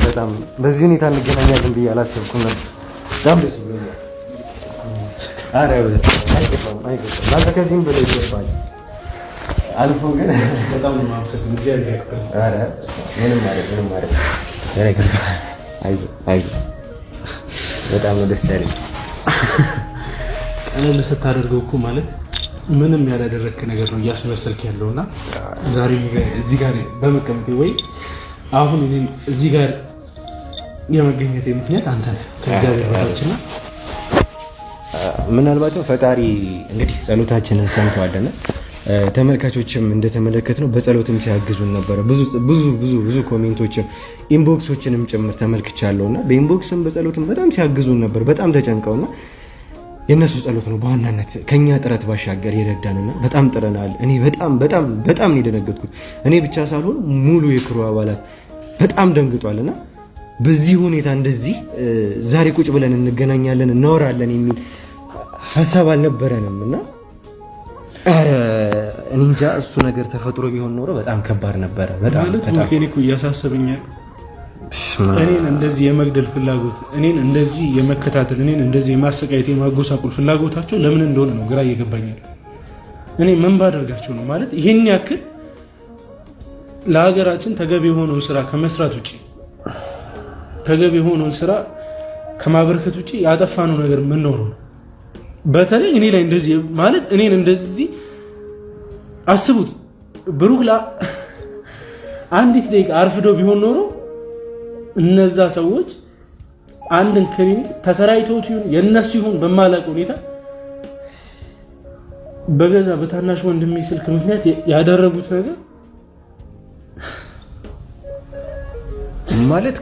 በጣም በዚህ ሁኔታ እንገናኛለን ብዬ አላሰብኩም ነበር። በጣም ደስ ብሎኛል። ኧረ አይገባም። አንተ ከዚህም በላይ ይገባል። አልፎ ግን በጣም ነው የማመሰግነው። እግዚአብሔር ያክብር። ኧረ ምንም ማለት አይዞህ በጣም ነው ደስ ያለኝ። ቀለል ስታደርገው እኮ ማለት ምንም ያላደረክ ነገር ነው እያስመሰልክ ያለውና ዛሬ እዚህ ጋር በመቀመጤ ወይ አሁን እኔ እዚህ ጋር የመገኘቴ ምክንያት አንተ ነህ ከእግዚአብሔር በታችና ምናልባትም ፈጣሪ እንግዲህ ጸሎታችንን ሰምቷልና ተመልካቾችም እንደተመለከትነው በጸሎትም ሲያግዙን ነበር። ብዙ ኮሜንቶችም ኢንቦክሶችንም ጭምር ተመልክቻለሁና በኢንቦክስም በጸሎትም በጣም ሲያግዙን ነበር። በጣም ተጨንቀውና የነሱ ጸሎት ነው በዋናነት ከኛ ጥረት ባሻገር የረዳንና በጣም ጥረናል። እኔ በጣም ነው የደነገጥኩት። እኔ ብቻ ሳልሆን ሙሉ የክሩ አባላት በጣም ደንግጧልና በዚህ ሁኔታ እንደዚህ ዛሬ ቁጭ ብለን እንገናኛለን እናወራለን የሚል ሐሳብ አልነበረንምና አረ እኔ እንጃ እሱ ነገር ተፈጥሮ ቢሆን ኖሮ በጣም ከባድ ነበረ። በጣም እኔ እኮ እያሳሰበኛል። እኔን እንደዚህ የመግደል ፍላጎት፣ እኔን እንደዚህ የመከታተል፣ እኔን እንደዚህ የማሰቃየት የማጎሳቁል ፍላጎታቸው ለምን እንደሆነ ነው ግራ እየገባኛል። እኔ ምን ባደርጋቸው ነው ማለት ይሄን ያክል ለሀገራችን ተገቢ የሆነውን ስራ ከመስራት ውጪ ተገቢ የሆነውን ስራ ከማበርከት ውጪ ያጠፋነው ነገር ምን ኖሮ ነው? በተለይ እኔ ላይ እንደዚህ ማለት እኔን እንደዚህ አስቡት። ብሩክ አንዲት ደቂቃ አርፍዶ ቢሆን ኖሮ እነዛ ሰዎች አንድን ክሊኒክ ተከራይተውት ይሁን የነሱ ይሁን በማላውቅ ሁኔታ በገዛ በታናሽ ወንድሜ ስልክ ምክንያት ያደረጉት ነገር ማለት